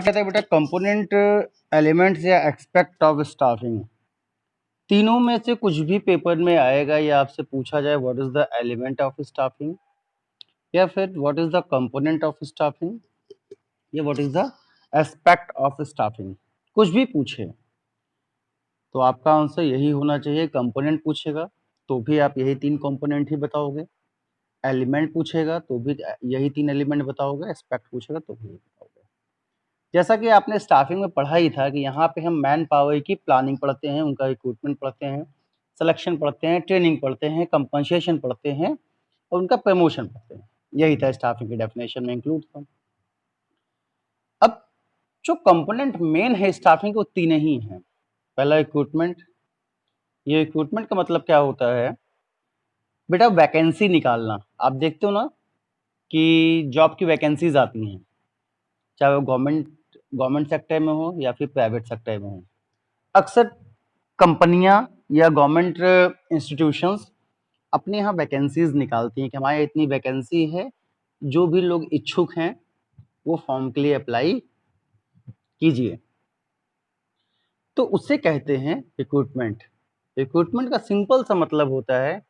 कहते हैं बेटा कंपोनेंट एलिमेंट्स या एस्पेक्ट ऑफ स्टाफिंग। तीनों में से कुछ भी पेपर में आएगा या आपसे पूछा जाए what is the element of staffing या फिर what is the component of staffing या what is the aspect of staffing, कुछ भी पूछे तो आपका आंसर यही होना चाहिए। कंपोनेंट पूछेगा तो भी आप यही तीन कंपोनेंट ही बताओगे, एलिमेंट पूछेगा तो भी यही तीन एलिमेंट बताओगे, एस्पेक्ट पूछेगा तो भी बताओगे। जैसा कि आपने स्टाफिंग में पढ़ा ही था कि यहाँ पे हम मैन पावर की प्लानिंग पढ़ते हैं, उनका रिक्रूटमेंट पढ़ते हैं, सिलेक्शन पढ़ते हैं, ट्रेनिंग पढ़ते हैं, कंपनसेशन पढ़ते हैं और उनका प्रमोशन पढ़ते हैं। यही था स्टाफिंग की डेफिनेशन में इंक्लूड था। अब जो कंपोनेंट मेन है स्टाफिंग वो तीन ही हैं। पहला रिक्रूटमेंट। ये रिक्रूटमेंट का मतलब क्या होता है बेटा? वैकेंसी निकालना। आप देखते हो ना कि जॉब की वैकेंसीज आती हैं, चाहे वो गवर्नमेंट सेक्टर में हो या फिर प्राइवेट सेक्टर में हो। अक्सर कंपनियां या गवर्नमेंट इंस्टीट्यूशंस अपने यहाँ वैकेंसीज निकालती हैं कि हमारे यहाँ इतनी वैकेंसी है, जो भी लोग इच्छुक हैं वो फॉर्म के लिए अप्लाई कीजिए, तो उससे कहते हैं रिक्रूटमेंट। रिक्रूटमेंट का सिंपल सा मतलब होता है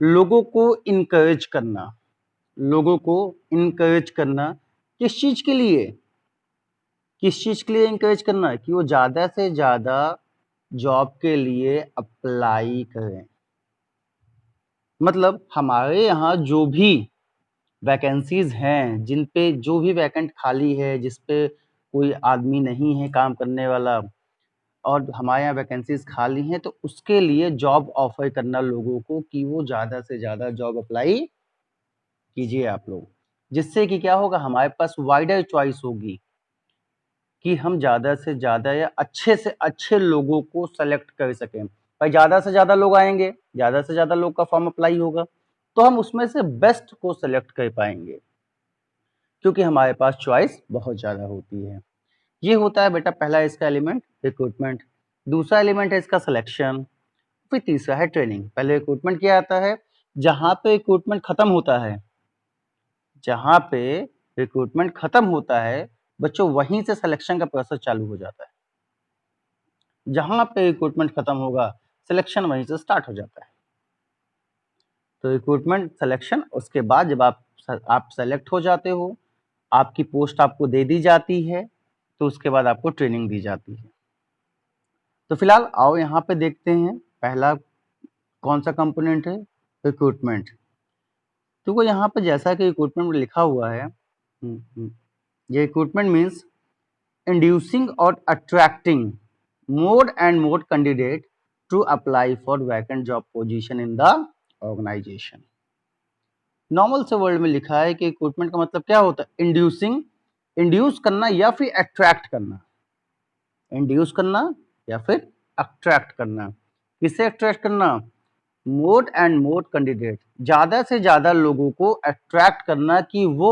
लोगों को इनकरेज करना। लोगों को इनकरेज करना किस चीज के लिए? किस चीज के लिए इनकरेज करना? कि वो ज्यादा से ज्यादा जॉब के लिए अप्लाई करें। मतलब हमारे यहाँ जो भी वैकेंसीज हैं, जिन पे जो भी वैकेंट खाली है, जिस पे कोई आदमी नहीं है काम करने वाला और हमारे यहाँ वैकेंसीज खाली हैं, तो उसके लिए जॉब ऑफर करना लोगों को कि वो ज़्यादा से ज़्यादा जॉब अप्लाई कीजिए आप लोग। जिससे कि क्या होगा, हमारे पास वाइडर चॉइस होगी कि हम ज़्यादा से ज़्यादा या अच्छे से अच्छे लोगों को सेलेक्ट कर सकें। भाई ज़्यादा से ज़्यादा लोग आएंगे, ज़्यादा से ज़्यादा लोग का फॉर्म अप्लाई होगा, तो हम उसमें से बेस्ट को सेलेक्ट कर पाएंगे क्योंकि हमारे पास चॉइस बहुत ज़्यादा होती है। ये होता है बेटा पहला इसका एलिमेंट रिक्रूटमेंट। दूसरा एलिमेंट है इसका सिलेक्शन। फिर तीसरा है ट्रेनिंग। पहले रिक्रूटमेंट क्या आता है? जहाँ पे रिक्रूटमेंट खत्म होता है, जहाँ पे रिक्रूटमेंट खत्म होता है बच्चों, वहीं से सिलेक्शन का प्रोसेस चालू हो जाता है। जहाँ पे रिक्रूटमेंट खत्म होगा सिलेक्शन वहीं से स्टार्ट हो जाता है। तो रिक्रूटमेंट, सिलेक्शन, उसके बाद जब आप सेलेक्ट हो जाते हो, आपकी पोस्ट आपको दे दी जाती है, तो उसके बाद आपको ट्रेनिंग दी जाती है। तो फिलहाल आओ यहाँ पे देखते हैं पहला कौन सा कंपोनेंट है, रिक्रूटमेंट। तो यहाँ पे जैसा कि रिक्रूटमेंट में लिखा हुआ है, ये रिक्रूटमेंट मीन्स इंड्यूसिंग और attracting more and more candidate to apply for vacant job position in the organization। Normal से वर्ड में लिखा है कि रिक्रूटमेंट का मतलब क्या होता है? इंड्यूसिंग, इंड्यूस करना या फिर अट्रैक्ट करना। इंड्यूस करना या फिर अट्रैक्ट करना। किसे अट्रैक्ट करना? मोर एंड मोर कैंडिडेट, ज्यादा से ज्यादा लोगों को अट्रैक्ट करना कि वो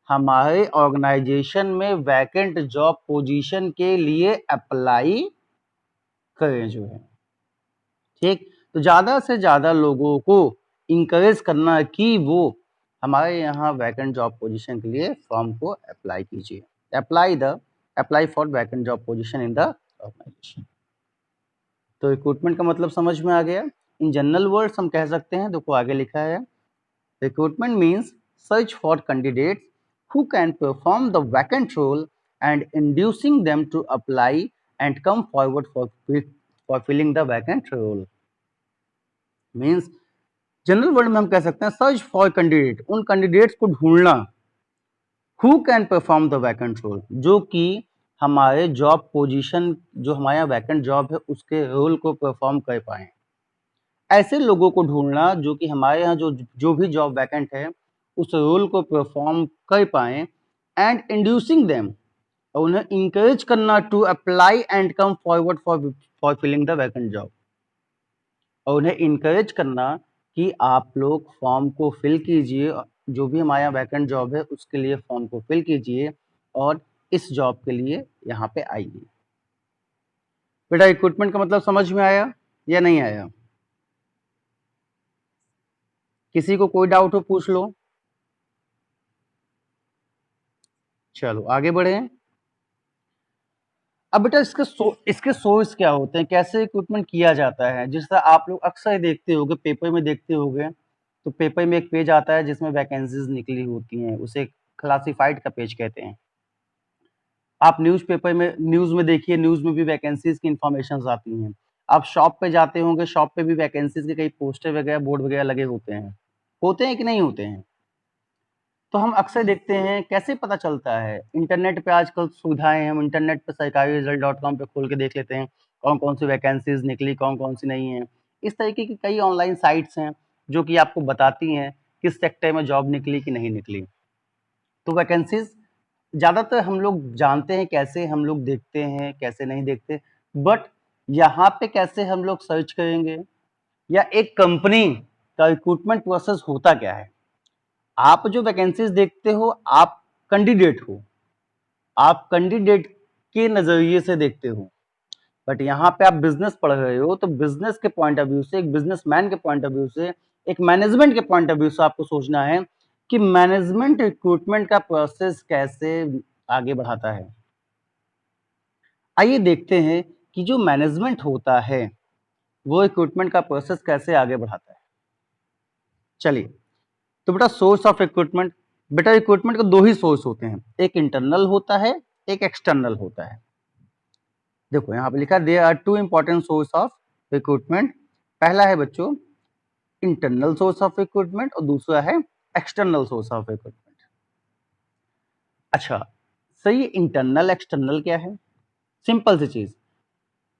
हमारे ऑर्गेनाइजेशन में वैकेंट जॉब पोजीशन के लिए अप्लाई करें जो है। ठीक, तो ज्यादा से ज्यादा लोगों को इंकरेज करना कि वो हमारे यहाँ वैकेंट जॉब पोजीशन के लिए फॉर्म को अप्लाई कीजिए। Apply for vacant job position in the organization. तो रिक्रूटमेंट का मतलब समझ में आ गया। इन जनरल वर्ड्स हम कह सकते हैं, देखो आगे लिखा है, recruitment means search for candidates who can perform the vacant role and inducing them to apply and come forward for filling the vacant role। Means general word में हम कह सकते हैं सर्च फॉर कैंडिडेट, उन कैंडिडेट्स को ढूंढना, who can perform the vacant role, जो कि हमारे जॉब पोजीशन, जो हमारे यहाँ वैकेंट जॉब है उसके रोल को परफॉर्म कर पाए। ऐसे लोगों को ढूंढना जो कि हमारे यहाँ जो भी जॉब वैकेंट है उस रोल को परफॉर्म कर पाए, एंड इंड्यूसिंग देम, और उन्हें इंकरेज करना to apply and come forward for filling the vacant job, और उन्हें इनकरेज करना कि आप लोग फॉर्म को फिल कीजिए, जो भी हमारे यहाँ वैकेंट जॉब है उसके लिए फॉर्म को फिल कीजिए और इस जॉब के लिए यहाँ पे आइए। बेटा रिक्रूटमेंट का मतलब समझ में आया या नहीं आया? किसी को कोई डाउट हो पूछ लो। चलो आगे बढ़े। अब बेटा इसके सोर्स क्या होते हैं, कैसे रिक्रूटमेंट किया जाता है। जिस तरह आप लोग अक्सर देखते होगे, पेपर में देखते होगे, तो पेपर में एक पेज आता है जिसमें वैकेंसीज निकली होती हैं, उसे क्लासिफाइड का पेज कहते हैं। आप न्यूज़पेपर में न्यूज़ में देखिए, न्यूज़ में भी वैकेंसीज की इंफॉर्मेशन आती हैं। आप शॉप पे जाते होंगे, शॉप पे भी वैकेंसीज के कई पोस्टर वगैरह, बोर्ड वगैरह लगे होते हैं कि नहीं होते हैं। तो हम अक्सर देखते हैं, कैसे पता चलता है, इंटरनेट पे आजकल सुविधाएं हैं, हम इंटरनेट पे सरकारी रिजल्ट.com पे खोल के देख लेते हैं कौन कौन सी वैकेंसीज निकली, कौन कौन सी नहीं है। इस तरीके की कई ऑनलाइन साइट्स हैं जो कि आपको बताती हैं किस सेक्टर में जॉब निकली कि नहीं निकली। तो वैकेंसीज ज़्यादातर हम लोग जानते हैं, कैसे हम लोग देखते हैं, कैसे नहीं देखते, बट यहाँ पे कैसे हम लोग सर्च करेंगे, या एक कंपनी का रिक्रूटमेंट प्रोसेस होता क्या है। आप जो वैकेंसीज देखते हो, आप कैंडिडेट हो, आप कैंडिडेट के नजरिए से देखते हो, बट यहाँ पे आप बिजनेस पढ़ रहे हो, तो बिजनेस के पॉइंट ऑफ व्यू से, एक बिजनेसमैन के पॉइंट ऑफ व्यू से, एक मैनेजमेंट के पॉइंट ऑफ व्यू से आपको सोचना है कि मैनेजमेंट रिक्रूटमेंट का प्रोसेस कैसे आगे बढ़ाता है। आइए देखते हैं कि जो मैनेजमेंट होता है वो रिक्रूटमेंट का प्रोसेस कैसे आगे बढ़ाता है। चलिए, तो बेटा सोर्स ऑफ रिक्रूटमेंट, बेटा रिक्रूटमेंट के दो ही सोर्स होते हैं, एक इंटरनल होता है, एक एक्सटर्नल होता है। देखो यहाँ पे लिखा है there are two important source of recruitment. पहला है बच्चों इंटरनल सोर्स ऑफ रिक्रूटमेंट और दूसरा है एक्सटर्नल सोर्स ऑफ रिक्रूटमेंट। अच्छा, सही, इंटरनल एक्सटर्नल क्या है? सिंपल सी चीज,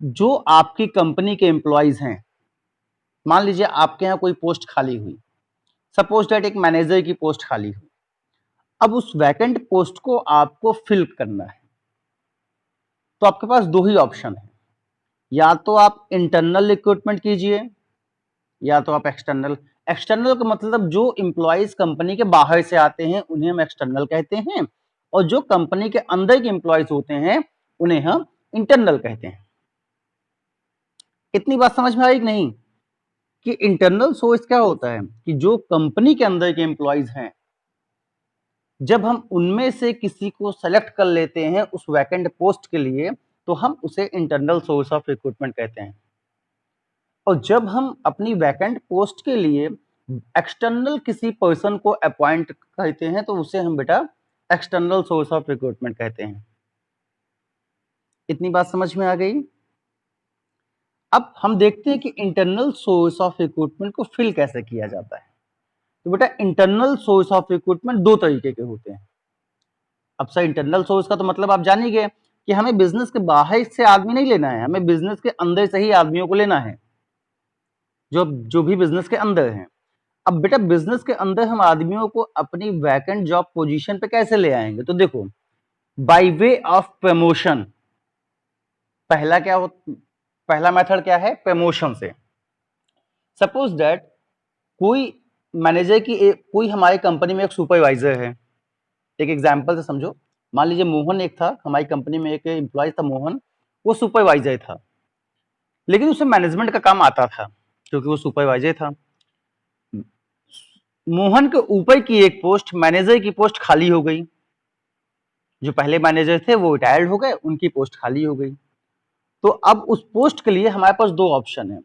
जो आपकी कंपनी के एम्प्लॉयज हैं, मान लीजिए आपके यहाँ कोई पोस्ट खाली हुई, सपोज दैट एक मैनेजर की पोस्ट खाली हुई, अब उस वैकेंट पोस्ट को आपको फिल करना है, तो आपके पास दो ही ऑप्शन है, या तो आप इंटरनल रिक्रूटमेंट कीजिए या तो आप एक्सटर्नल। एक्सटर्नल का मतलब जो इंप्लॉइज कंपनी के बाहर से आते हैं उन्हें हम एक्सटर्नल कहते हैं, और जो कंपनी के अंदर के इंप्लॉइज होते हैं उन्हें हम इंटरनल कहते हैं। इतनी बात समझ में आई कि नहीं, कि इंटरनल सोर्स क्या होता है कि जो कंपनी के अंदर के इंप्लॉइज हैं, जब हम उनमें से किसी को सेलेक्ट कर लेते हैं उस वैकेंट पोस्ट के लिए, तो हम उसे इंटरनल सोर्स ऑफ रिक्रूटमेंट कहते हैं। और जब हम अपनी वैकेंट पोस्ट के लिए एक्सटर्नल किसी पर्सन को अपॉइंट करते हैं, तो उसे हम बेटा एक्सटर्नल सोर्स ऑफ रिक्रूटमेंट कहते हैं। इतनी बात समझ में आ गई। अब हम देखते हैं कि इंटरनल सोर्स ऑफ रिक्रूटमेंट को फिल कैसे किया जाता है। तो बेटा इंटरनल सोर्स ऑफ रिक्रूटमेंट दो तरीके के होते हैं। अब सर इंटरनल सोर्स का तो मतलब आप जान ही गए कि हमें बिजनेस के बाहर से आदमी नहीं लेना है, हमें बिजनेस के अंदर से ही आदमियों को लेना है, जो जो भी बिजनेस के अंदर हैं। अब बेटा बिजनेस के अंदर हम आदमियों को अपनी वैकेंट जॉब पोजीशन पे कैसे ले आएंगे, तो देखो बाय वे ऑफ प्रमोशन। पहला मेथड क्या है, प्रमोशन से। सपोज दैट कोई मैनेजर की कोई हमारी कंपनी में एक सुपरवाइजर है, एक एग्जांपल से समझो, मान लीजिए मोहन एक था, हमारी कंपनी में एक एम्प्लॉय था मोहन, वो सुपरवाइजर था, लेकिन उसे मैनेजमेंट का काम आता था क्योंकि वो सुपरवाइजर था। मोहन के ऊपर की एक पोस्ट, मैनेजर की पोस्ट खाली हो गई, जो पहले मैनेजर थे वो रिटायर्ड हो गए, उनकी पोस्ट खाली हो गई। तो अब उस पोस्ट के लिए हमारे पास दो ऑप्शन है,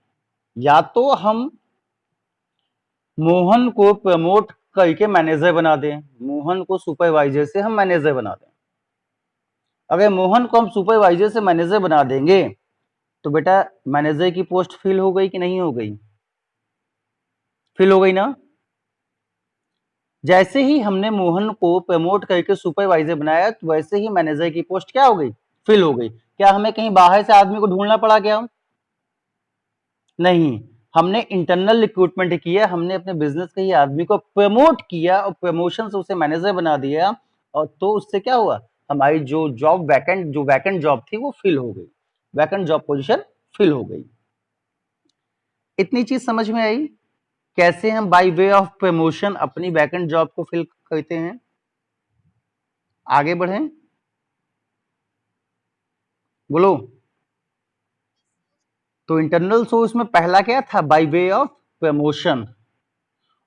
या तो हम मोहन को प्रमोट करके मैनेजर बना दें, मोहन को सुपरवाइजर से हम मैनेजर बना दें। अगर मोहन को हम सुपरवाइजर से मैनेजर बना देंगे तो बेटा मैनेजर की पोस्ट फिल हो गई कि नहीं हो गई, फिल हो गई ना। जैसे ही हमने मोहन को प्रमोट करके सुपरवाइजर बनाया, तो वैसे ही मैनेजर की पोस्ट क्या हो गई, फिल हो गई। क्या हमें कहीं बाहर से आदमी को ढूंढना पड़ा क्या? नहीं, हमने इंटरनल रिक्रूटमेंट किया, हमने अपने बिजनेस के ही आदमी को प्रमोट किया और प्रमोशन से उसे मैनेजर बना दिया, और तो उससे क्या हुआ, हमारी जो वैकेंट जॉब थी वो फिल हो गई, वैकेंट जॉब पोजीशन फिल हो गई। इतनी चीज समझ में आई, कैसे हम बाय वे ऑफ प्रमोशन अपनी वैकेंट जॉब को फिल करते हैं। आगे बढ़ें, बोलो। तो इंटरनल सोर्स में पहला क्या था, बाय वे ऑफ प्रमोशन,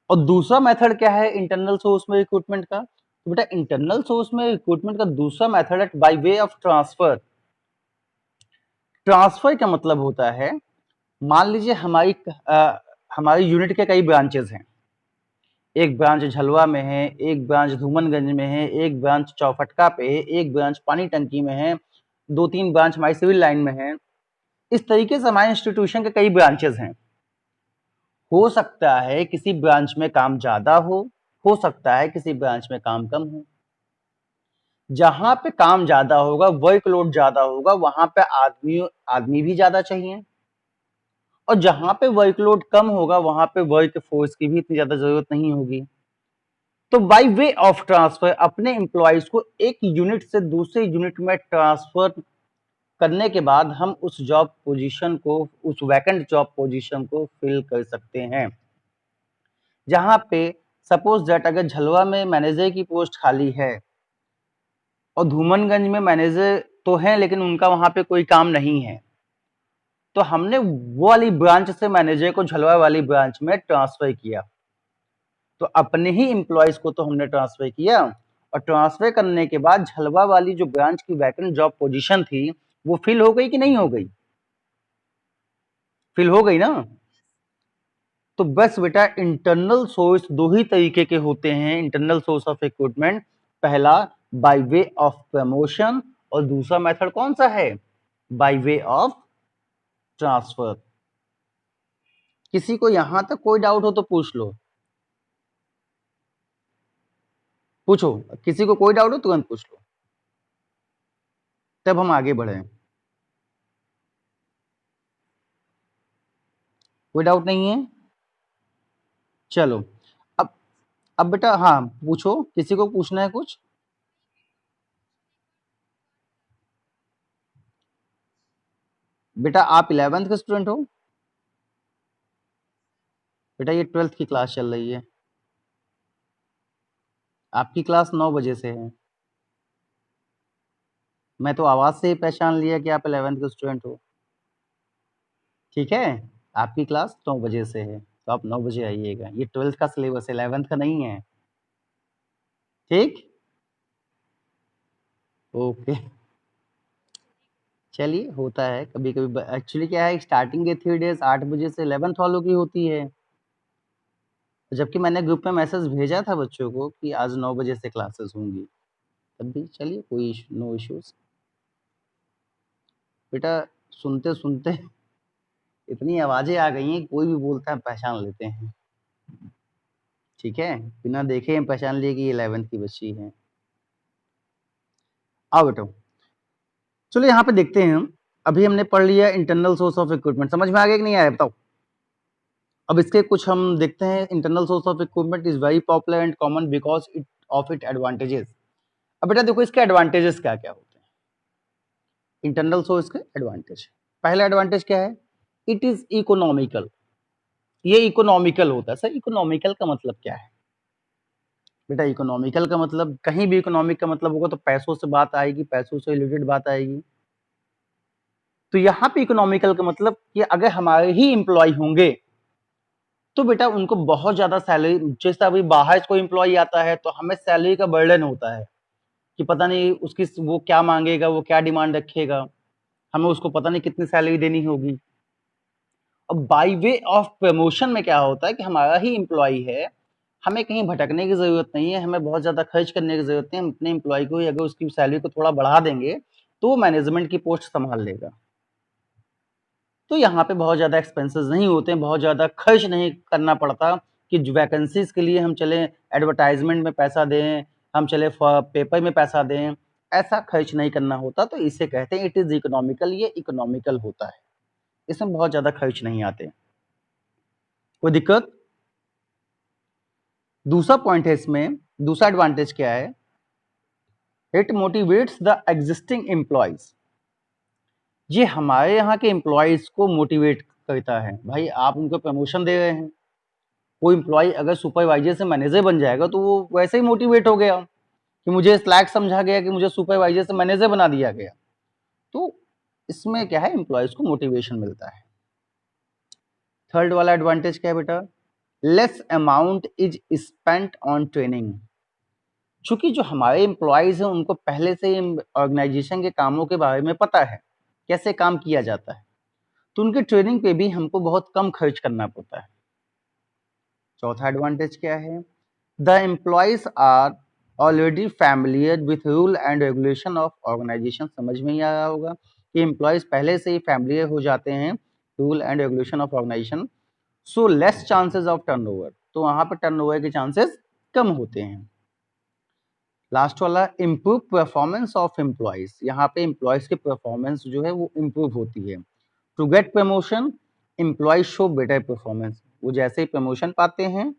और दूसरा मेथड क्या है इंटरनल सोर्स में रिक्रूटमेंट का, तो बेटा इंटरनल सोर्स में रिक्रूटमेंट का दूसरा मेथड है by way of transfer. Transfer का मतलब होता है, मान लीजिए हमारी यूनिट के कई ब्रांचेस हैं, एक ब्रांच झलवा में है, एक ब्रांच धूमनगंज में है, एक ब्रांच चौफटका पे है, एक ब्रांच पानी टंकी में है, 2-3 ब्रांच हमारी सिविल लाइन में है। इस तरीके से हमारे इंस्टीट्यूशन के कई ब्रांचेस हैं। हो सकता है किसी ब्रांच में काम ज्यादा हो सकता है किसी ब्रांच में काम कम हो। जहां पे काम ज्यादा होगा, वर्कलोड ज्यादा होगा, वहां पे आदमी भी ज्यादा चाहिए, और जहां पे वर्कलोड कम होगा वहां पे वर्क फोर्स की भी इतनी ज्यादा जरूरत नहीं होगी। तो बाय वे ऑफ ट्रांसफर अपने एम्प्लॉयज को एक यूनिट से दूसरे यूनिट में ट्रांसफर करने के बाद हम उस जॉब पोजीशन को, उस वैकेंट जॉब पोजीशन को फिल कर सकते हैं। जहां पे सपोज दैट अगर झलवा में मैनेजर की पोस्ट खाली है और धूमनगंज में मैनेजर तो है लेकिन उनका वहां पे कोई काम नहीं है, तो हमने वो वाली ब्रांच से मैनेजर को झलवा वाली ब्रांच में ट्रांसफर किया। तो अपने ही एम्प्लॉयज को तो हमने ट्रांसफर किया, और ट्रांसफर करने के बाद झलवा वाली जो ब्रांच की वैकेंट जॉब पोजीशन थी वो फिल हो गई कि नहीं हो गई? फिल हो गई ना। तो बस बेटा, इंटरनल सोर्स दो ही तरीके के होते हैं, इंटरनल सोर्स ऑफ रिक्रूटमेंट। पहला बाय वे ऑफ प्रमोशन, और दूसरा मेथड कौन सा है? By way of transfer. किसी को यहां तक कोई डाउट हो तो पूछ लो, पूछो। किसी को कोई डाउट हो तुरंत पूछ लो, तब हम आगे बढ़े। कोई डाउट नहीं है? चलो। अब अब बेटा, हाँ पूछो, किसी को पूछना है कुछ? बेटा आप 11th के स्टूडेंट हो? बेटा ये 12th की क्लास चल रही है, आपकी क्लास 9 बजे से है। मैं तो आवाज से ही पहचान लिया कि आप 11th के स्टूडेंट हो। ठीक है, आपकी क्लास 9 बजे से है, तो आप 9 बजे आइएगा। ये 12th का सिलेबस है, 11th का नहीं है। ठीक, ओके। चलिए, होता है कभी कभी। एक्चुअली क्या है, स्टार्टिंग के 3 डेज 8 बजे से 11th वालों की होती है, जबकि मैंने ग्रुप में मैसेज भेजा था बच्चों को कि आज 9 बजे से क्लासेस होंगी, तब भी चलिए, कोई नो इश्यूज। बेटा सुनते सुनते इतनी आवाजें आ गई हैं, कोई भी बोलता है पहचान लेते हैं। ठीक है, बिना देखे हम पहचान लिए कि ये 11th की बच्ची है। आओ बेटा, चलो यहाँ पे देखते हैं हम। अभी हमने पढ़ लिया इंटरनल सोर्स ऑफ रिक्रूटमेंट, समझ में आ गया कि नहीं आया बताओ? अब इसके कुछ हम देखते हैं। Internal source of recruitment is very popular and common because it of it advantages. अब बेटा देखो इसके एडवांटेजेस क्या क्या होते हैं। इंटरनल सोर्स के एडवांटेज, पहला एडवांटेज क्या है? It is economical. ये इकोनॉमिकल होता है। सर इकोनॉमिकल का मतलब क्या है? बेटा इकोनॉमिकल का मतलब, कहीं भी इकोनॉमिक का मतलब होगा तो पैसों से बात आएगी, पैसों से रिलेटेड बात आएगी। तो यहाँ पे इकोनॉमिकल का मतलब कि अगर हमारे ही एम्प्लॉय होंगे तो बेटा उनको बहुत ज्यादा सैलरी, जैसे अभी बाहर कोई एम्प्लॉय आता है तो हमें सैलरी का बर्डन होता है कि पता नहीं उसकी वो क्या मांगेगा, वो क्या डिमांड रखेगा, हमें उसको पता नहीं कितनी सैलरी देनी होगी। अब बाय वे ऑफ प्रमोशन में क्या होता है कि हमारा ही एम्प्लॉय है, हमें कहीं भटकने की जरूरत नहीं है, हमें बहुत ज्यादा खर्च करने की जरूरत नहीं है। हम अपने एम्प्लॉय को अगर उसकी सैलरी को थोड़ा बढ़ा देंगे तो वो मैनेजमेंट की पोस्ट संभाल लेगा। तो यहाँ पे बहुत ज़्यादा एक्सपेंसेस नहीं होते हैं, बहुत ज़्यादा खर्च नहीं करना पड़ता कि वैकेंसीज के लिए हम चले एडवर्टाइजमेंट में पैसा दें, हम चले पेपर में पैसा दें, ऐसा खर्च नहीं करना होता। तो इसे कहते हैं इट इज इकोनॉमिकल। ये इकोनॉमिकल होता है, इसमें बहुत ज़्यादा खर्च नहीं आते। कोई दिक्कत? दूसरा पॉइंट है इसमें, दूसरा एडवांटेज क्या है? It motivates the existing employees. ये हमारे यहाँ के एम्प्लॉयज को मोटिवेट करता है। भाई आप उनको प्रमोशन दे रहे हैं, कोई एम्प्लॉय अगर सुपरवाइजर से मैनेजर बन जाएगा तो वो वैसे ही मोटिवेट हो गया कि मुझे इस लायक समझा गया कि मुझे सुपरवाइजर से मैनेजर बना दिया गया। तो इसमें क्या है, एम्प्लॉयज को मोटिवेशन मिलता है। थर्ड वाला एडवांटेज क्या है बेटा? Less amount is spent on training. चूंकि जो हमारे एम्प्लॉयज हैं उनको पहले से ऑर्गेनाइजेशन के कामों के बारे में पता है, कैसे काम किया जाता है, तो उनकी ट्रेनिंग पे भी हमको बहुत कम खर्च करना पड़ता है। चौथा एडवांटेज क्या है, the employees are already familiar with rule and regulation of organization. समझ में ही आया होगा कि एम्प्लॉयज पहले से ही फैमिलियर हो जाते हैं rule and regulation of organization, so less chances of turnover, तो वहां पर टर्नओवर के चांसेस कम होते हैं। लास्ट वाला इम्प्रूव परफॉर्मेंस ऑफ एम्प्लॉयज, यहाँ पे एम्प्लॉयज की परफॉर्मेंस जो है वो इम्प्रूव होती है। To get promotion employees show better performance, वो जैसे ही प्रमोशन पाते हैं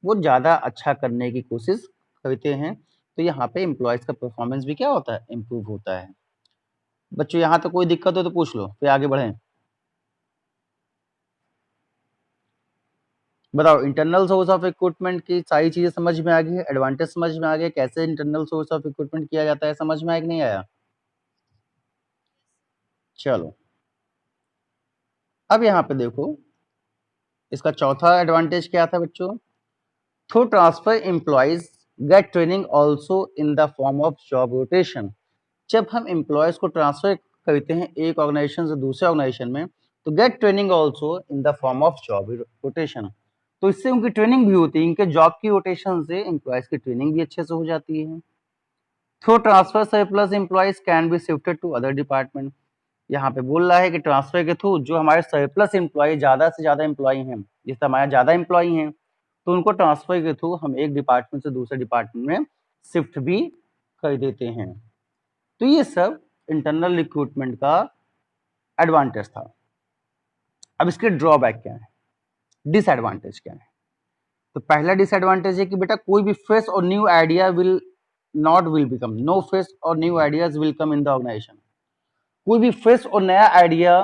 वो ज़्यादा अच्छा करने की कोशिश करते हैं, तो यहाँ पे एम्प्लॉयज का परफॉर्मेंस भी क्या होता है, इम्प्रूव होता है। बच्चों यहाँ तो कोई दिक्कत हो तो पूछ लो, फिर आगे बढ़ें। बताओ, इंटरनल सोर्स ऑफ इक्विपमेंट की सारी चीजें समझ में आ गई है, एडवांटेज समझ में आ गया, कैसे इंटरनल सोर्स ऑफ इक्विपमेंट किया जाता है समझ में आया कि नहीं आया? चलो अब यहाँ पे देखो, इसका चौथा एडवांटेज क्या था बच्चों, through transfer employees get training also in the form of job rotation. जब हम एम्प्लॉयज को ट्रांसफर करते हैं एक ऑर्गेनाइजेशन से दूसरे ऑर्गेनाइजेशन में, तो get training also in the form of job rotation, तो इससे उनकी ट्रेनिंग भी होती है, इनके जॉब की रोटेशन से एम्प्लॉयज की ट्रेनिंग भी अच्छे से हो जाती है। Through transfer surplus employees can be shifted to other department, यहाँ पे बोल रहा है कि ट्रांसफर के थ्रू जो हमारे सरप्लस एम्प्लॉय, ज्यादा से ज्यादा एम्प्लॉय हैं, जैसे हमारे ज्यादा एम्प्लॉय हैं, तो उनको ट्रांसफर के थ्रू हम एक डिपार्टमेंट से दूसरे डिपार्टमेंट में शिफ्ट भी कर देते हैं। तो ये सब इंटरनल रिक्रूटमेंट का एडवांटेज था। अब इसके ड्रॉबैक क्या है, डिसएडवांटेज क्या है? तो पहला डिसएडवांटेज है कि बेटा कोई भी फ्रेश और new idea will become, no fresh और new ideas will come in the organisation. कोई भी फ्रेश और नया आइडिया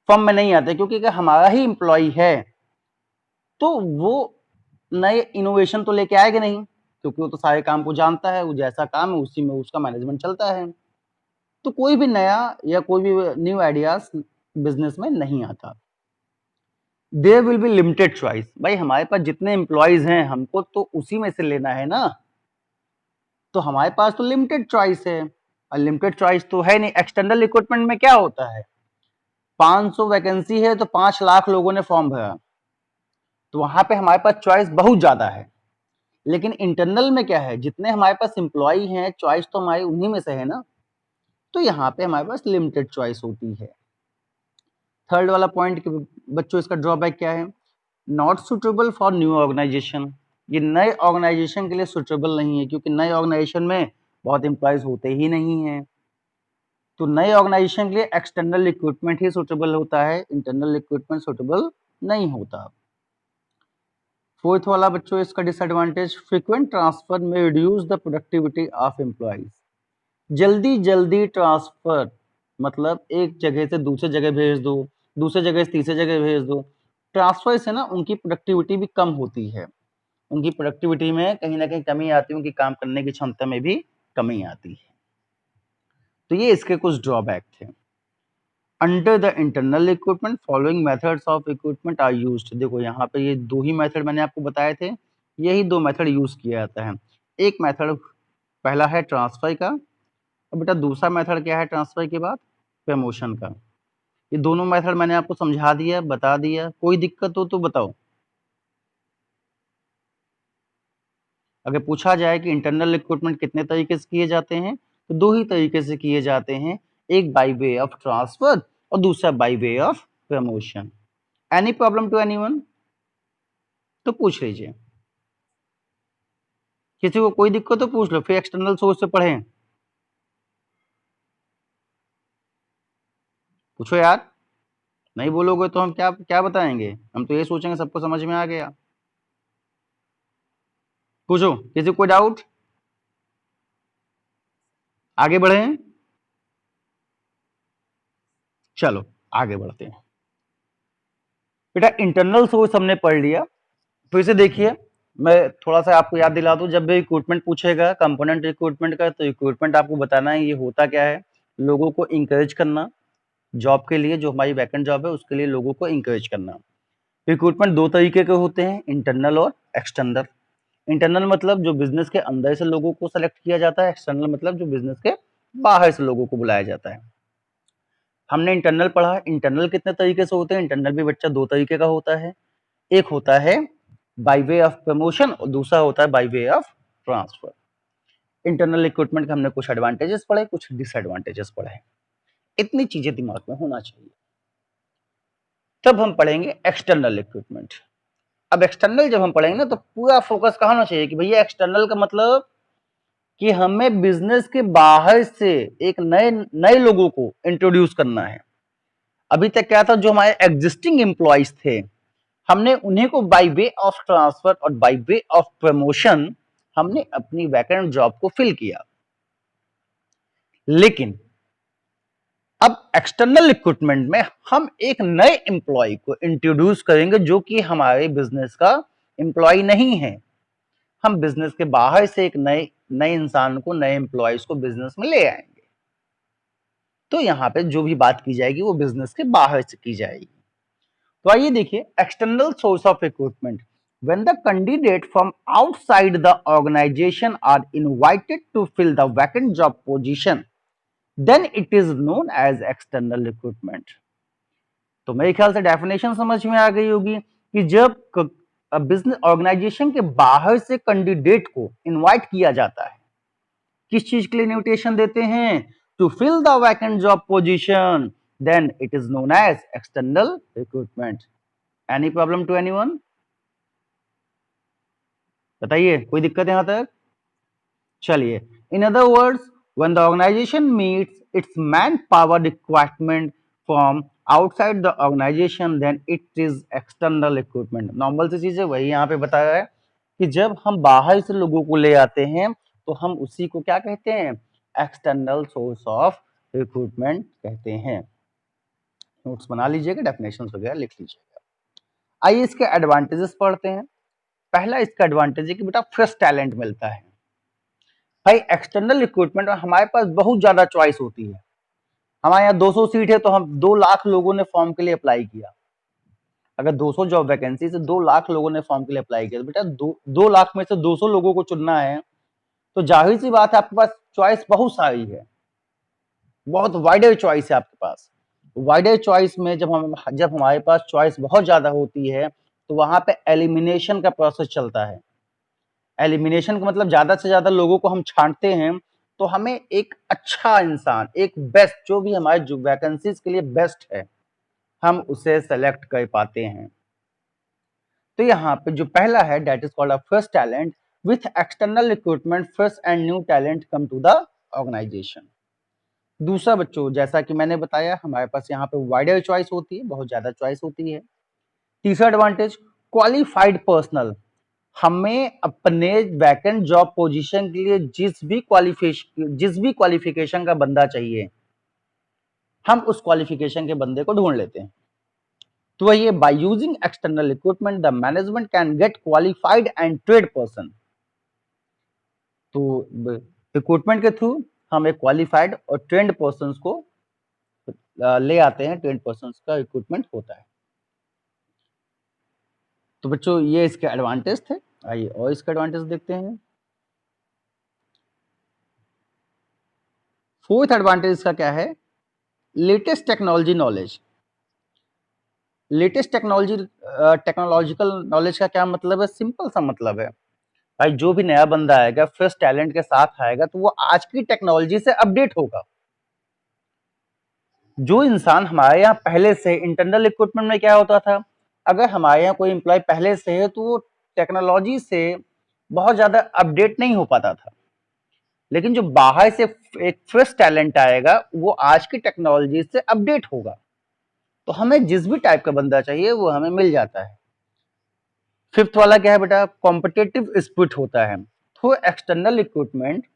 फर्म में नहीं आता, क्योंकि अगर हमारा ही एम्प्लॉय है तो वो नए इनोवेशन तो लेके आएगा नहीं, क्योंकि वो तो सारे काम को जानता है, वो जैसा काम है उसी में उसका मैनेजमेंट चलता है। तो कोई भी नया या कोई भी न्यू आइडियाज बिजनेस में नहीं आता। There will be limited choice, भाई हमारे पास जितने एम्प्लॉयज हैं हमको तो उसी में से लेना है ना, तो हमारे पास तो लिमिटेड चॉइस है, और लिमिटेड चॉइस तो है नहीं। एक्सटर्नल रिक्रूटमेंट में क्या होता है, 500 वैकेंसी है तो 5 लाख लोगों ने फॉर्म भरा, तो वहां पे हमारे पास चॉइस बहुत ज्यादा है। लेकिन इंटरनल में क्या है, जितने हमारे पास एम्प्लॉय हैं चॉइस तो हमारी उन्हीं में से है ना, तो यहाँ पे हमारे पास लिमिटेड चॉइस होती है। थर्ड वाला पॉइंट बच्चों, इसका ड्रॉबैक क्या है, not suitable for new organization, ये नए ऑर्गेनाइजेशन के लिए सुटेबल नहीं है, क्योंकि नए ऑर्गेनाइजेशन में बहुत एम्प्लॉयज होते ही नहीं है। तो नए ऑर्गेनाइजेशन के लिए एक्सटर्नल रिक्रूटमेंट ही सुटेबल होता है, इंटरनल रिक्रूटमेंट सुटेबल नहीं होता। फोर्थ वाला बच्चों इसका डिसएडवांटेज, फ्रीक्वेंट ट्रांसफर में reduce the productivity of employees. जल्दी जल्दी ट्रांसफर मतलब एक जगह से दूसरे जगह भेज दो, दूसरे जगह से तीसरे जगह भेज दो, ट्रांसफर से ना उनकी प्रोडक्टिविटी भी कम होती है, उनकी प्रोडक्टिविटी में कहीं ना कहीं कमी आती है, उनकी काम करने की क्षमता में भी कमी आती है। तो ये इसके कुछ ड्रॉबैक थे। Under the internal recruitment following methods of recruitment are used, देखो यहाँ पे ये दो ही मेथड मैंने आपको बताए थे, यही दो मेथड यूज किया जाता है। एक मेथड पहला है ट्रांसफर का, और बेटा दूसरा मेथड क्या है ट्रांसफर के बाद, प्रमोशन का। ये दोनों मेथड मैंने आपको समझा दिया, बता दिया, कोई दिक्कत हो तो बताओ। अगर पूछा जाए कि इंटरनल रिक्रूटमेंट कितने तरीके से किए जाते हैं, तो दो ही तरीके से किए जाते हैं, एक बाय वे ऑफ ट्रांसफर और दूसरा by way of promotion. Any problem to anyone, तो पूछ लीजिए, किसी को कोई दिक्कत तो पूछ लो, फिर एक्सटर्नल सोर्स से पढ़ें। पूछो यार, नहीं बोलोगे तो हम क्या क्या बताएंगे, हम तो ये सोचेंगे सबको समझ में आ गया। पूछो, किसी को कोई डाउट, आगे बढ़ें। चलो आगे बढ़ते हैं। बेटा इंटरनल सोर्स हमने पढ़ लिया, फिर से देखिए, मैं थोड़ा सा आपको याद दिला दूं, जब भी रिक्रूटमेंट पूछेगा कंपोनेंट रिक्रूटमेंट का, तो रिक्रूटमेंट आपको बताना है ये होता क्या है, लोगों को इंकरेज करना, जॉब के लिए जो हमारी वैकेंट जॉब है उसके लिए लोगों को इंकरेज करना। रिक्रूटमेंट दो तरीके के होते हैं, इंटरनल और एक्सटर्नल। इंटरनल मतलब जो बिजनेस के अंदर से लोगों को सेलेक्ट किया जाता है, एक्सटर्नल मतलब जो बिजनेस के बाहर से लोगों को बुलाया जाता है। हमने इंटरनल पढ़ा, इंटरनल कितने तरीके से होते हैं? इंटरनल भी बच्चा 2 तरीके का होता है। एक होता है बाय वे ऑफ प्रमोशन और दूसरा होता है by way of transfer. Internal recruitment के हमने कुछ एडवांटेजेस पढ़े, कुछ डिसएडवांटेजेस पढ़े। इतनी चीजें दिमाग में होना चाहिए। तब हम पढ़ेंगे एक्सटर्नल रिक्रूटमेंट। अब एक्सटर्नल जब हम पढ़ेंगे ना तो पूरा फोकस कहाँ होना चाहिए कि भैया एक्सटर्नल का मतलब कि हमें बिजनेस के बाहर से एक नए नए लोगों को इंट्रोड्यूस करना है। अभी तक क्या था, जो हमारे एग्जिस्टिंग एम्प्लॉयज थे हमने उन्हीं को बाय वे ऑफ ट्रांसफर और बाय वे ऑफ प्रमोशन हमने अपनी वैकेंट जॉब को फिल किया। लेकिन अब एक्सटर्नल रिक्रूटमेंट में हम एक नए एम्प्लॉय को इंट्रोड्यूस करेंगे जो कि हमारे बिजनेस का एम्प्लॉय नहीं है। हम बिजनेस के बाहर से एक नए नए इंसान को, नए एम्प्लॉयज को बिजनेस में ले आएंगे। तो यहाँ पे जो भी बात की जाएगी वो बिजनेस के बाहर से की जाएगी। तो आइए देखिए, external source of recruitment when the candidate from outside the organization are invited to fill the vacant job position then it is known as external recruitment। तो मेरे ख्याल से डेफिनेशन समझ में आ गई होगी कि जब बिजनेस ऑर्गेनाइजेशन के बाहर से कैंडिडेट को इनवाइट किया जाता है, किस चीज के लिए इन्विटेशन देते हैं? To fill the vacant job position, then it is known as external recruitment. Any problem to anyone? बताइए, कोई दिक्कत यहां तक? चलिए, in other words when the organization meets its manpower requirement from outside the organization then it is external recruitment। Normal सी चीज है, वही यहाँ पे बताया है कि जब हम बाहर से लोगों को ले आते हैं तो हम उसी को क्या कहते हैं? एक्सटर्नल सोर्स ऑफ रिक्रूटमेंट कहते हैं। नोट्स बना लीजिएगा, डेफिनेशंस वगैरह लिख लीजिएगा। आइए इसके एडवांटेजेस पढ़ते हैं। पहला इसका एडवांटेज है कि बेटा फ्रेश टैलेंट मिलता है। भाई एक्सटर्नल रिक्रूटमेंट में हमारे पास बहुत ज्यादा चॉइस होती है। हमारे यहाँ 200 सीट है तो हम 2 लाख लोगों ने फॉर्म के लिए अप्लाई किया। अगर 200 जॉब वैकेंसी से 2 लाख लोगों ने फॉर्म के लिए अप्लाई किया तो बेटा 2 लाख में से 200 लोगों को चुनना है, तो जाहिर सी बात है आपके पास चॉइस बहुत सारी है, बहुत वाइडर चॉइस है आपके पास। वाइडर चॉइस में जब हमारे पास चॉइस बहुत ज्यादा होती है तो वहां पे एलिमिनेशन का प्रोसेस चलता है। एलिमिनेशन का मतलब ज्यादा से ज्यादा लोगों को हम छांटते हैं तो हमें एक अच्छा इंसान, एक बेस्ट, जो भी हमारे जो वैकेंसीज के लिए बेस्ट है हम उसे सेलेक्ट कर पाते हैं। तो यहाँ पे जो पहला है that is called a fresh talent. With external recruitment fresh and new talent come to the organization. दूसरा बच्चों, जैसा कि मैंने बताया हमारे पास यहाँ पे वाइडर चॉइस होती है, बहुत ज्यादा चॉइस होती है। तीसरा एडवांटेज, क्वालिफाइड पर्सनल। हमें अपने वैकेंट जॉब पोजीशन के लिए जिस भी क्वालिफिकेशन का बंदा चाहिए हम उस क्वालिफिकेशन के बंदे को ढूंढ लेते हैं। तो ये by using external recruitment the management can get qualified and trade person. तो रिक्रूटमेंट के थ्रू हम एक क्वालिफाइड और ट्रेंड पर्सन को ले आते हैं। ट्रेंड पर्सन का रिक्रूटमेंट होता है। तो बच्चों ये इसके एडवांटेज थे। आइए और इसका एडवांटेज देखते हैं। फोर्थ एडवांटेज इसका क्या है? Latest technology knowledge. Latest technological knowledge का क्या मतलब है? सिंपल सा मतलब है भाई, जो भी नया बंदा आएगा फ्रेश टैलेंट के साथ आएगा तो वो आज की टेक्नोलॉजी से अपडेट होगा। जो इंसान हमारे यहाँ पहले से, इंटरनल रिक्रूटमेंट में क्या होता था, अगर हमारे यहाँ कोई एम्प्लॉय पहले से है तो वो टेक्नोलॉजी से बहुत ज्यादा अपडेट नहीं हो पाता था। लेकिन जो बाहर से एक फ्रेश टैलेंट आएगा वो आज की टेक्नोलॉजी से अपडेट होगा, तो हमें जिस भी टाइप का बंदा चाहिए वो हमें मिल जाता है। फिफ्थ वाला क्या है बेटा? कॉम्पिटिटिव स्पिरिट होता है। Through external recruitment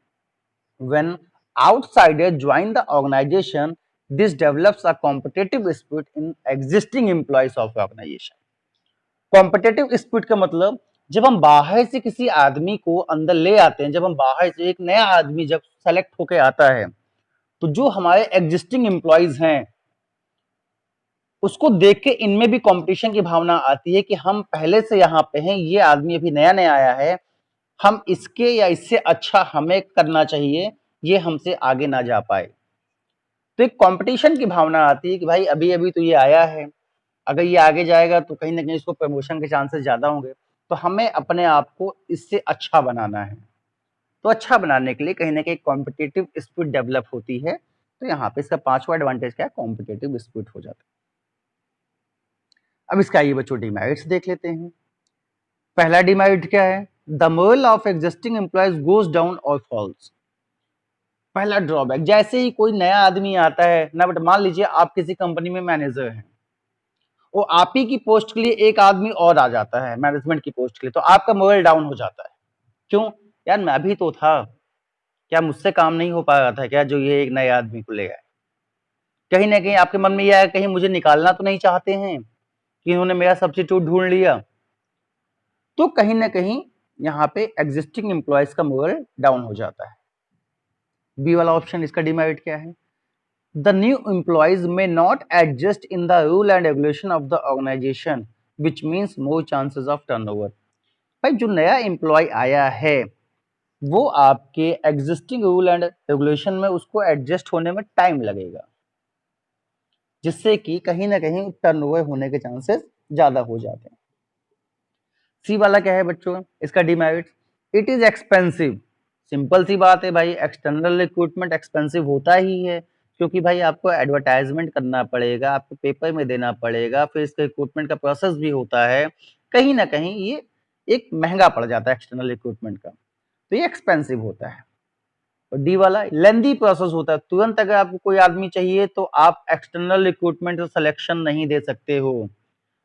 when outsider join the organization this develops a competitive spirit in existing employees of organization. Competitive spirit का मतलब जब हम बाहर से किसी आदमी को अंदर ले आते हैं, जब हम बाहर से एक नया आदमी जब सेलेक्ट होके आता है तो जो हमारे एग्जिस्टिंग एम्प्लॉयज हैं उसको देख के इनमें भी कंपटीशन की भावना आती है कि हम पहले से यहाँ पे हैं, ये आदमी अभी नया नया आया है, हम इसके या इससे अच्छा हमें करना चाहिए, ये हमसे आगे ना जा पाए। तो एक कंपटीशन की भावना आती है कि भाई अभी अभी तो ये आया है, अगर ये आगे जाएगा तो कहीं ना कहीं इसको प्रमोशन के चांसेस ज्यादा होंगे, तो हमें अपने आप को इससे अच्छा बनाना है। तो अच्छा बनाने के लिए कहीं ना कहीं कॉम्पिटिटिव स्पिरिट डेवलप होती है। तो यहाँ पे इसका पांचवा एडवांटेज क्या है, कॉम्पिटिटिव स्पिरिट हो जाता है। अब इसका ये बच्चों डिमेरिट्स देख लेते हैं। पहला डिमेरिट क्या है, the moral of existing employees goes down और फॉल्स। पहला ड्रॉबैक, जैसे ही कोई नया आदमी आता है ना, बट मान लीजिए आप किसी कंपनी में मैनेजर हैं, वो आप ही की पोस्ट के लिए एक आदमी और आ जाता है मैनेजमेंट की पोस्ट के लिए, तो आपका मोरल डाउन हो जाता है। क्यों? यार मैं भी तो था, क्या मुझसे काम नहीं हो पा रहा था क्या जो ये एक नए आदमी को ले आए? कहीं ना कहीं आपके मन में यह है, कहीं मुझे निकालना तो नहीं चाहते हैं कि इन्होंने मेरा सब्स्टिट्यूट ढूंढ लिया। तो कहीं ना कहीं यहाँ पे एग्जिस्टिंग एम्प्लॉयज का मोरल डाउन हो जाता है। बी वाला ऑप्शन, इसका डिमेरिट क्या है, the new employees may not adjust in the rule and regulation of the organization which means more chances of turnover. भाई जो नया एम्प्लॉय आया है वो आपके एग्जिस्टिंग रूल एंड रेगुलेशन में उसको एडजस्ट होने में टाइम लगेगा, जिससे कि कहीं ना कहीं टर्नओवर होने के चांसेस ज्यादा हो जाते हैं। सी वाला क्या है बच्चों, इसका demerit, it is expensive. Simple सी बात है भाई, एक्सटर्नल रिक्रूटमेंट एक्सपेंसिव होता ही है, क्योंकि भाई आपको एडवर्टाइजमेंट करना पड़ेगा, आपको पेपर में देना पड़ेगा, फिर इसके रिक्रूटमेंट का प्रोसेस भी होता है, कहीं ना कहीं ये एक महंगा पड़ जाता है एक्सटर्नल रिक्रूटमेंट का, तो ये एक्सपेंसिव होता है। और डी वाला, लेंदी प्रोसेस होता है, तुरंत अगर आपको कोई आदमी चाहिए तो आप एक्सटर्नल रिक्रूटमेंट से सिलेक्शन नहीं दे सकते हो।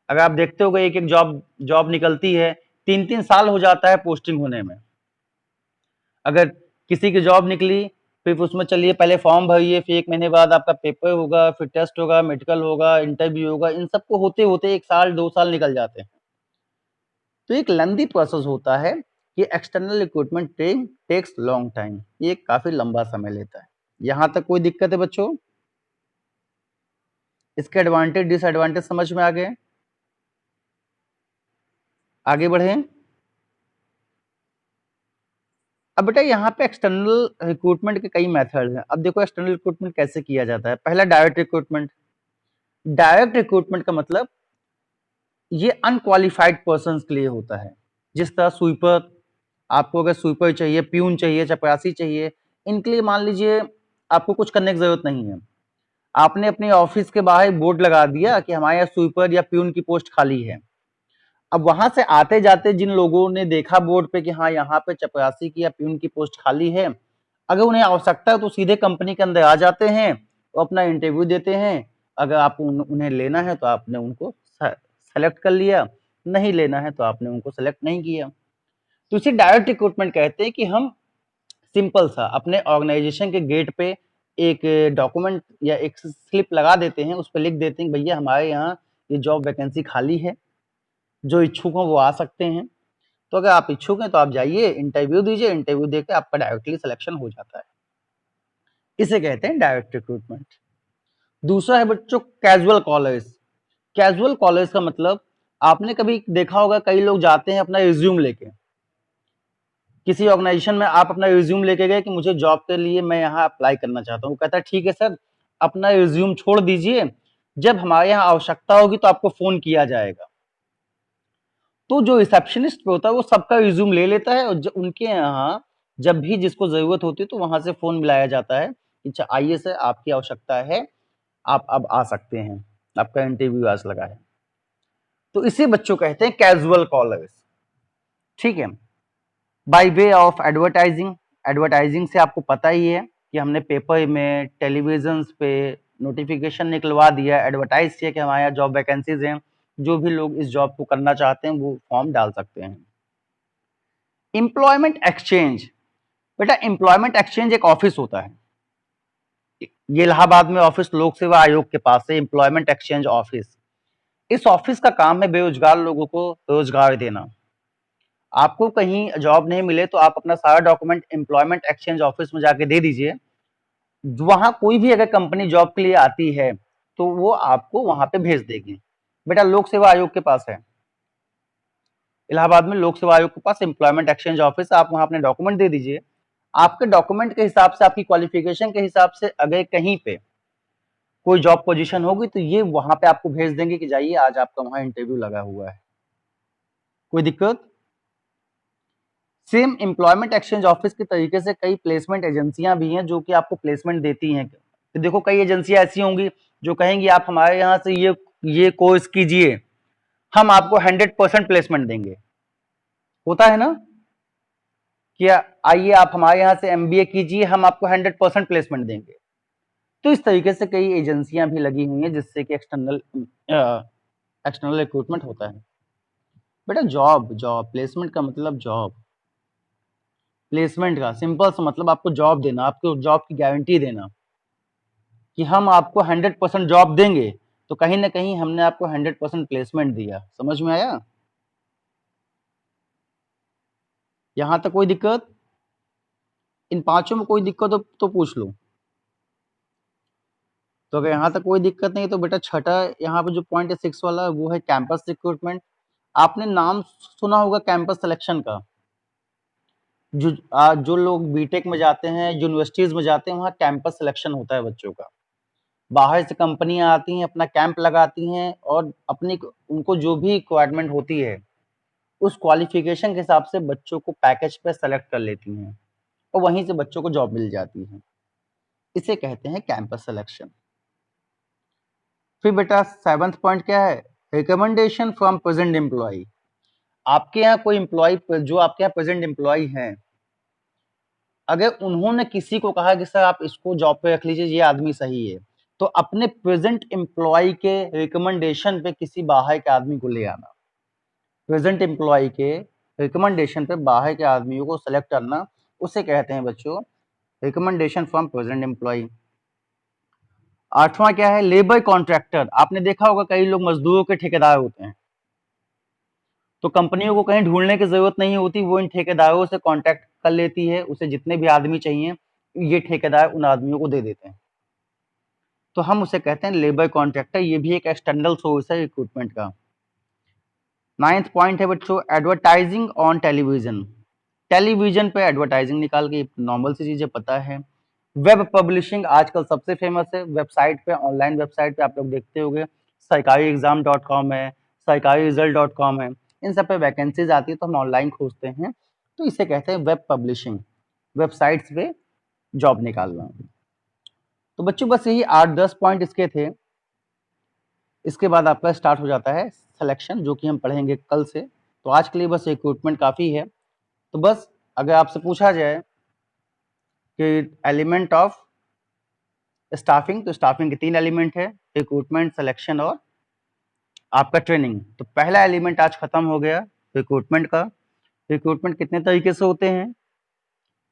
अगर आप देखते हो एक एक जॉब जॉब निकलती है, 3-3 साल हो जाता है पोस्टिंग होने में। अगर किसी की जॉब निकली, फिर उसमें चलिए पहले फॉर्म भरिए, फिर 1 महीने बाद आपका पेपर होगा, फिर टेस्ट होगा, मेडिकल होगा, इंटरव्यू होगा, इन सबको होते होते 1 साल 2 साल निकल जाते हैं। तो एक लेंदी प्रोसेस होता है कि external recruitment takes long time, ये काफी लंबा समय लेता है। यहां तक कोई दिक्कत है बच्चों? इसके एडवांटेज डिसएडवांटेज समझ में आ गए? आगे बढ़े। अब बेटा यहाँ पे एक्सटर्नल रिक्रूटमेंट के कई मेथड हैं। अब देखो एक्सटर्नल रिक्रूटमेंट कैसे किया जाता है। पहला डायरेक्ट रिक्रूटमेंट। डायरेक्ट रिक्रूटमेंट का मतलब ये अनक्वालिफाइड पर्सन के लिए होता है। जिस तरह स्वीपर, आपको अगर स्वीपर चाहिए, प्यून चाहिए, चपरासी चाहिए, इनके लिए मान लीजिए आपको कुछ करने की जरूरत नहीं है, आपने अपने ऑफिस के बाहर बोर्ड लगा दिया कि हमारे यहाँ स्वीपर या प्यून की पोस्ट खाली है। अब वहां से आते जाते जिन लोगों ने देखा बोर्ड पे कि हाँ यहाँ पे चपरासी की या प्यून की पोस्ट खाली है, अगर उन्हें आवश्यकता है तो सीधे कंपनी के अंदर आ जाते हैं, तो अपना इंटरव्यू देते हैं। अगर आप उन्हें लेना है तो आपने उनको सेलेक्ट कर लिया, नहीं लेना है तो आपने उनको सेलेक्ट नहीं किया। तो इसे डायरेक्ट रिक्रूटमेंट कहते हैं कि हम सिंपल सा अपने ऑर्गेनाइजेशन के गेट पे एक डॉक्यूमेंट या एक स्लिप लगा देते हैं, उस पर लिख देते हैं भैया हमारे यहाँ ये जॉब वैकेंसी खाली है, जो इच्छुक हो वो आ सकते हैं। तो अगर आप इच्छुक हैं तो आप जाइए, इंटरव्यू दीजिए, इंटरव्यू देकर आपका डायरेक्टली सिलेक्शन हो जाता है। इसे कहते हैं डायरेक्ट रिक्रूटमेंट। दूसरा है बच्चों कैजुअल कॉलर्स। कैजुअल कॉलर्स का मतलब, आपने कभी देखा होगा कई लोग जाते हैं अपना रिज्यूम लेके, किसी ऑर्गेनाइजेशन में आप अपना रिज्यूम लेके गए कि मुझे जॉब के लिए मैं यहाँ अप्लाई करना चाहता हूँ, कहता है ठीक है सर अपना रिज्यूम छोड़ दीजिए, जब हमारे यहाँ आवश्यकता होगी तो आपको फोन किया जाएगा। तो जो रिसेप्शनिस्ट होता है वो सबका रिज्यूम ले लेता है, और उनके यहाँ जब भी जिसको जरूरत होती है तो वहां से फोन मिलाया जाता है कि अच्छा आइए सर आपकी आवश्यकता है, आप अब आ सकते हैं, आपका इंटरव्यू आज लगा है। तो इसे बच्चों कहते हैं कैजुअल कॉलर्स। ठीक है। By way of advertising, advertising से आपको पता ही है कि हमने पेपर में, टेलीविजन पे नोटिफिकेशन निकलवा दिया, एडवर्टाइज किया कि हमारे यहाँ जॉब वैकेंसीज हैं, जो भी लोग इस जॉब को करना चाहते हैं वो फॉर्म डाल सकते हैं। Employment exchange. बेटा एम्प्लॉयमेंट एक्सचेंज एक ऑफिस होता है, ये इलाहाबाद में ऑफिस लोक सेवा आयोग के पास है, एम्प्लॉयमेंट एक्सचेंज ऑफिस। इस ऑफिस का काम है बेरोजगार लोगों को रोजगार देना। आपको कहीं जॉब नहीं मिले तो आप अपना सारा डॉक्यूमेंट एम्प्लॉयमेंट एक्सचेंज ऑफिस में जाके दे दीजिए, वहां कोई भी अगर कंपनी जॉब के लिए आती है तो वो आपको वहां पे भेज देगी। बेटा लोक सेवा आयोग के पास है, इलाहाबाद में लोक सेवा आयोग के पास एम्प्लॉयमेंट एक्सचेंज ऑफिस, आप वहां अपने डॉक्यूमेंट दे दीजिए। आपके डॉक्यूमेंट के हिसाब से, आपकी क्वालिफिकेशन के हिसाब से अगर कहीं पे कोई जॉब पोजीशन होगी तो ये वहां पे आपको भेज देंगे कि जाइए आज आपका वहां इंटरव्यू लगा हुआ है। कोई दिक्कत? सेम एम्प्लॉयमेंट एक्सचेंज ऑफिस के तरीके से कई प्लेसमेंट एजेंसियां भी हैं जो कि आपको प्लेसमेंट देती हैं। तो देखो कई एजेंसियां ऐसी होंगी जो कहेंगी आप हमारे यहाँ से ये कोर्स कीजिए, हम आपको 100% प्लेसमेंट देंगे। होता है ना कि आइए आप हमारे यहाँ से एमबीए कीजिए, हम आपको 100% प्लेसमेंट देंगे। तो इस तरीके से कई एजेंसियां भी लगी हुई हैं जिससे कि एक्सटर्नल रिक्रूटमेंट होता है। बेटा जॉब जॉब प्लेसमेंट का मतलब जॉब, प्लेसमेंट का सिंपल सा मतलब आपको जॉब देना, आपको जॉब की गारंटी देना कि हम आपको 100% जॉब देंगे। तो कहीं ना कहीं हमने आपको 100% प्लेसमेंट दिया। समझ में आया? यहां तक कोई दिक्कत? इन पांचों में कोई दिक्कत हो तो पूछ लो। तो अगर यहाँ तक कोई दिक्कत नहीं तो बेटा छठा यहाँ पे जो पॉइंट है 6 वाला वो है कैंपस रिक्रूटमेंट। आपने नाम सुना होगा कैंपस सिलेक्शन का। जो लोग बीटेक में जाते हैं, यूनिवर्सिटीज में जाते हैं, वहाँ कैंपस सिलेक्शन होता है बच्चों का। बाहर से कंपनियां आती हैं, अपना कैंप लगाती हैं और अपनी उनको जो भी रिक्वायरमेंट होती है उस क्वालिफिकेशन के हिसाब से बच्चों को पैकेज पे सेलेक्ट कर लेती हैं और वहीं से बच्चों को जॉब मिल जाती है। इसे कहते हैं कैंपस सिलेक्शन। फिर बेटा 7th पॉइंट क्या है? Recommendation from present employee. आपके यहाँ कोई एम्प्लॉय जो आपके यहाँ प्रेजेंट एम्प्लॉय हैं, अगर उन्होंने किसी को कहा कि सर आप इसको जॉब पे रख लीजिए, ये आदमी सही है, तो अपने प्रेजेंट एम्प्लॉय के रिकमेंडेशन पे किसी बाहर के आदमी को ले आना। प्रेजेंट एम्प्लॉय के रिकमेंडेशन पे बाहर के आदमियों को सेलेक्ट करना, उसे कहते हैं बच्चों रिकमेंडेशन फ्रॉम प्रेजेंट एम्प्लॉय। 8वां क्या है? Labour contractor. आपने देखा होगा कई लोग मजदूरों के ठेकेदार होते हैं, तो कंपनियों को कहीं ढूंढने की जरूरत नहीं होती, वो इन ठेकेदारों से कांटेक्ट कर लेती है, उसे जितने भी आदमी चाहिए ये ठेकेदार उन आदमियों को दे देते हैं। तो हम उसे कहते हैं लेबर कॉन्ट्रैक्टर। ये भी एक एक्सटर्नल सोर्स है रिक्रूटमेंट का। 9th पॉइंट है बच्चों एडवर्टाइजिंग ऑन टेलीविजन। टेलीविजन पे एडवर्टाइजिंग निकाल के नॉर्मल सी चीजें पता है। वेब पब्लिशिंग आजकल सबसे फेमस है। वेबसाइट पे, ऑनलाइन वेबसाइट पे आप लोग देखते होंगे सरकारी एग्जाम.com है, सरकारी रिजल्ट.com है, इन सब पे वैकेंसीज आती है तो हम ऑनलाइन खोजते हैं, तो इसे कहते हैं वेब पब्लिशिंग, वेबसाइट्स पे जॉब निकालना। तो बच्चों बस यही 8-10 पॉइंट इसके थे। इसके बाद आपका स्टार्ट हो जाता है सिलेक्शन, जो कि हम पढ़ेंगे कल से। तो आज के लिए बस रिक्रूटमेंट काफ़ी है। तो बस अगर आपसे पूछा जाए कि एलिमेंट ऑफ स्टाफिंग, तो स्टाफिंग के 3 एलिमेंट है, रिक्रूटमेंट, सिलेक्शन और आपका ट्रेनिंग। तो पहला एलिमेंट आज खत्म हो गया रिक्रूटमेंट का। रिक्रूटमेंट कितने तरीके से होते हैं?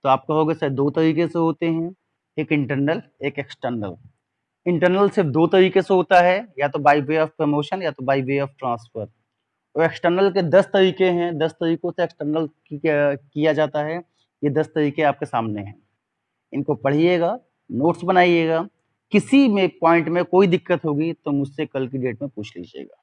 तो आप कहोगे सर 2 तरीके से होते हैं, एक इंटरनल एक एक्सटर्नल। इंटरनल सिर्फ 2 तरीके से होता है, या तो बाय वे ऑफ प्रमोशन या तो बाय वे ऑफ ट्रांसफर। और एक्सटर्नल के 10 तरीके हैं, 10 तरीकों से एक्सटर्नल किया जाता है। ये 10 तरीके आपके सामने हैं, इनको पढ़िएगा, नोट्स बनाइएगा। किसी में पॉइंट में कोई दिक्कत होगी तो मुझसे कल की डेट में पूछ लीजिएगा।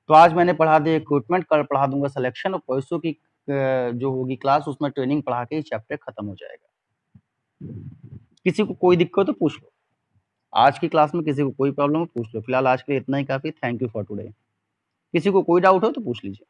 तो आज मैंने पढ़ा दिया रिक्रूटमेंट, कल पढ़ा दूंगा सिलेक्शन, और परसों की जो होगी क्लास उसमें ट्रेनिंग पढ़ा के चैप्टर खत्म हो जाएगा। किसी को कोई दिक्कत हो तो पूछ लो। आज की क्लास में किसी को कोई प्रॉब्लम हो पूछ लो। फिलहाल आज के लिए इतना ही काफी। Thank you for today. किसी को कोई डाउट हो तो पूछ लीजिए।